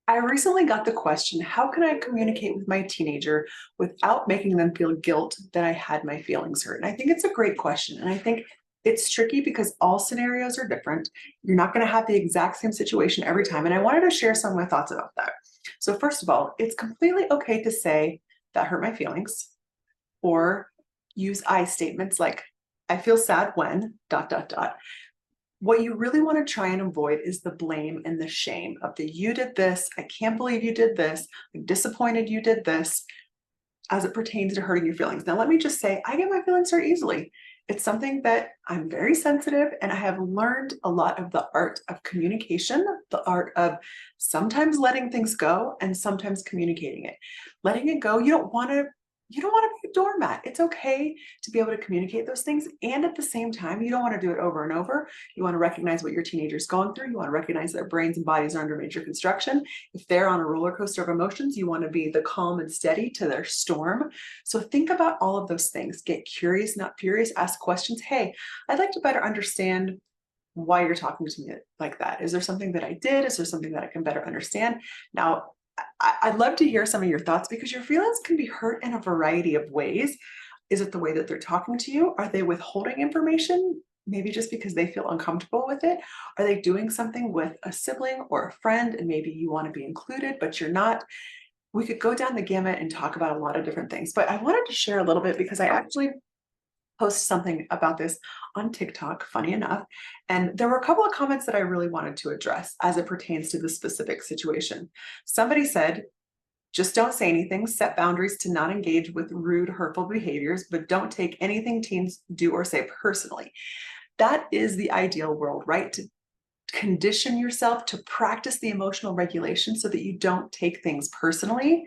I recently got the question, how can I communicate with my teenager without making them feel guilt that I had my feelings hurt? And I think it's a great question. And I think it's tricky because all scenarios are different. You're not going to have the exact same situation every time. And I wanted to share some of my thoughts about that. So, first of all, it's completely okay to say that hurt my feelings or use I statements like, I feel sad when dot, dot, dot. What you really want to try and avoid is the blame and the shame of the you did this, I can't believe you did this, I'm disappointed you did this, as it pertains to hurting your feelings. Now, let me just say, I get my feelings hurt easily. It's something that I'm very sensitive, and I have learned a lot of the art of communication, the art of sometimes letting things go and sometimes communicating it. Letting it go, you don't want to be a doormat. It's okay to be able to communicate those things. And at the same time, you don't want to do it over and over. You want to recognize what your teenager's going through. You want to recognize their brains and bodies are under major construction. If they're on a roller coaster of emotions, you want to be the calm and steady to their storm. So think about all of those things. Get curious, not furious. Ask questions. Hey, I'd like to better understand why you're talking to me like that. Is there something that I did? Is there something that I can better understand? Now, I'd love to hear some of your thoughts because your feelings can be hurt in a variety of ways. Is it the way that they're talking to you? Are they withholding information? Maybe just because they feel uncomfortable with it? Are they doing something with a sibling or a friend and maybe you want to be included, but you're not? We could go down the gamut and talk about a lot of different things, but I wanted to share a little bit because I actually post something about this on TikTok, funny enough. And there were a couple of comments that I really wanted to address as it pertains to this specific situation. Somebody said, just don't say anything, set boundaries to not engage with rude, hurtful behaviors, but don't take anything teens do or say personally. That is the ideal world, right? To condition yourself to practice the emotional regulation so that you don't take things personally,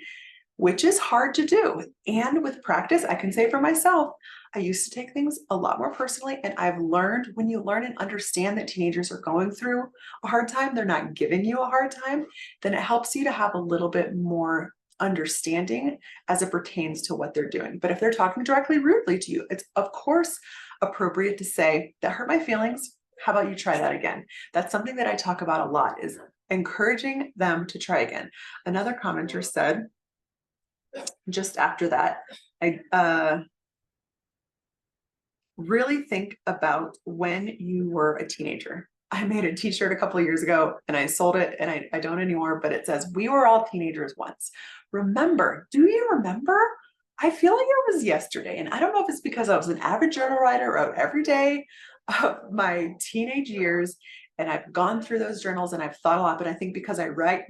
which is hard to do. And with practice, I can say for myself, I used to take things a lot more personally. And I've learned when you learn and understand that teenagers are going through a hard time, they're not giving you a hard time, then it helps you to have a little bit more understanding as it pertains to what they're doing. But if they're talking directly rudely to you, it's of course appropriate to say, that hurt my feelings. How about you try that again? That's something that I talk about a lot is encouraging them to try again. Another commenter said, just after that, I really think about when you were a teenager. I made a t-shirt a couple of years ago and I sold it and I don't anymore, but it says, we were all teenagers once. Remember, do you remember? I feel like it was yesterday. And I don't know if it's because I was an avid journal writer, wrote every day of my teenage years. And I've gone through those journals and I've thought a lot, but I think because I write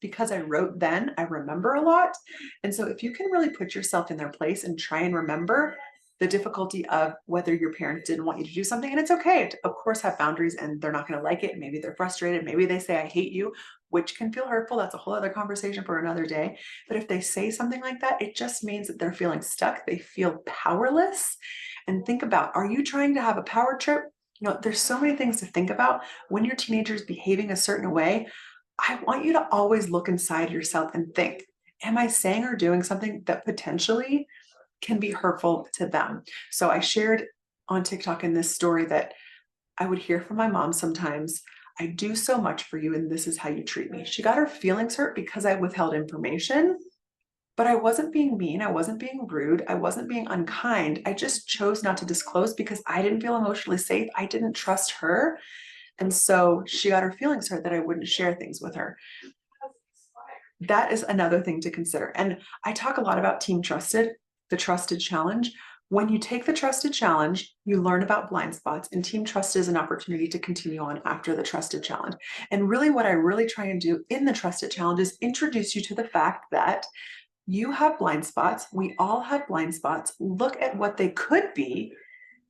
because I wrote then, I remember a lot. And so if you can really put yourself in their place and try and remember the difficulty of whether your parents didn't want you to do something, and it's okay to, of course, have boundaries and they're not going to like it. Maybe they're frustrated. Maybe they say, I hate you, which can feel hurtful. That's a whole other conversation for another day. But if they say something like that, it just means that they're feeling stuck. They feel powerless. And think about, are you trying to have a power trip? There's so many things to think about when your teenager's behaving a certain way. I want you to always look inside yourself and think, am I saying or doing something that potentially can be hurtful to them? So I shared on TikTok in this story that I would hear from my mom sometimes, I do so much for you and this is how you treat me. She got her feelings hurt because I withheld information, but I wasn't being mean. I wasn't being rude. I wasn't being unkind. I just chose not to disclose because I didn't feel emotionally safe. I didn't trust her. And so she got her feelings hurt that I wouldn't share things with her. That is another thing to consider. And I talk a lot about Team Trusted, the Trusted Challenge. When you take the Trusted Challenge, you learn about blind spots, and Team Trust is an opportunity to continue on after the Trusted Challenge. And really, what I really try and do in the Trusted Challenge is introduce you to the fact that you have blind spots. We all have blind spots. Look at what they could be.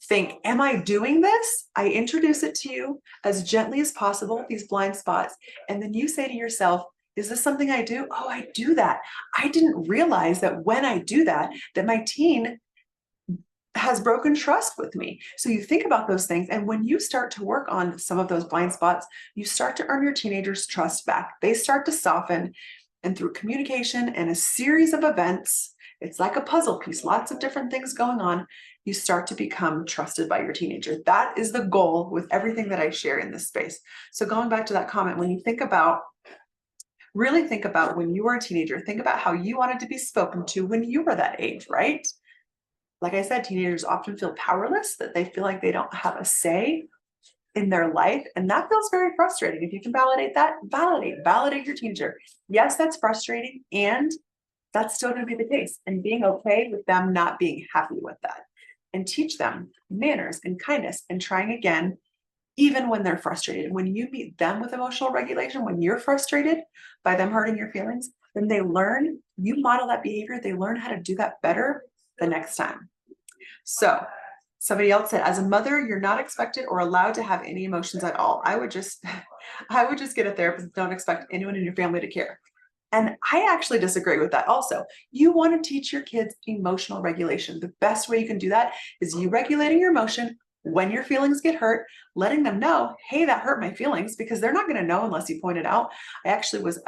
Think, am I doing this? I introduce it to you as gently as possible, these blind spots. And then you say to yourself, is this something I do? Oh, I do that. I didn't realize that when I do that, that my teen has broken trust with me. So you think about those things. And when you start to work on some of those blind spots, you start to earn your teenagers' trust back. They start to soften. And through communication and a series of events, it's like a puzzle piece, lots of different things going on, you start to become trusted by your teenager. That is the goal with everything that I share in this space. So going back to that comment, when you think about Really think about when you were a teenager, think about how you wanted to be spoken to when you were that age, right? Like I said, teenagers often feel powerless, that they feel like they don't have a say in their life. And that feels very frustrating. If you can validate that, validate your teenager. Yes, that's frustrating. And that's still going to be the case. And being okay with them not being happy with that. And teach them manners and kindness and trying again, even when they're frustrated. When you meet them with emotional regulation, when you're frustrated by them hurting your feelings, then they learn, you model that behavior, they learn how to do that better the next time. So somebody else said, as a mother, you're not expected or allowed to have any emotions at all. I would just, I would just get a therapist. Don't expect anyone in your family to care. And I actually disagree with that also. You want to teach your kids emotional regulation. The best way you can do that is you regulating your emotion when your feelings get hurt, letting them know, hey, that hurt my feelings, because they're not going to know unless you point it out. I actually was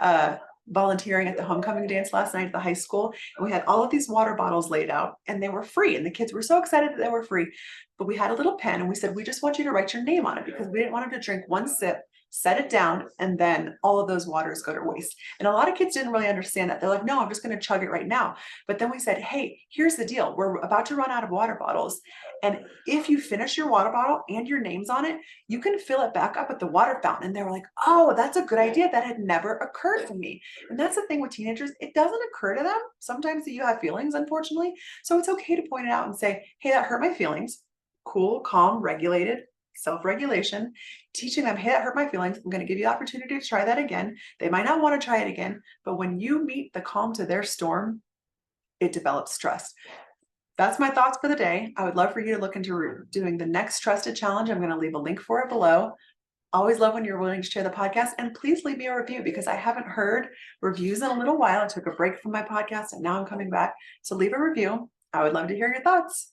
volunteering at the homecoming dance last night at the high school, and we had all of these water bottles laid out and they were free. And the kids were so excited that they were free. But we had a little pen and we said, we just want you to write your name on it because we didn't want them to drink one sip, set it down, and then all of those waters go to waste. And a lot of kids didn't really understand that. They're like, no, I'm just going to chug it right now. But then we said, hey, here's the deal. We're about to run out of water bottles. And if you finish your water bottle and your name's on it, you can fill it back up at the water fountain. And they were like, oh, that's a good idea. That had never occurred to me. And that's the thing with teenagers. It doesn't occur to them sometimes that you have feelings, unfortunately. So it's okay to point it out and say, hey, that hurt my feelings. Cool, calm, regulated, self-regulation, teaching them, hey, that hurt my feelings. I'm going to give you the opportunity to try that again. They might not want to try it again, but when you meet the calm to their storm, it develops trust. That's my thoughts for the day. I would love for you to look into doing the next trusted challenge. I'm going to leave a link for it below. Always love when you're willing to share the podcast, and please leave me a review because I haven't heard reviews in a little while. I took a break from my podcast and now I'm coming back. So leave a review. I would love to hear your thoughts.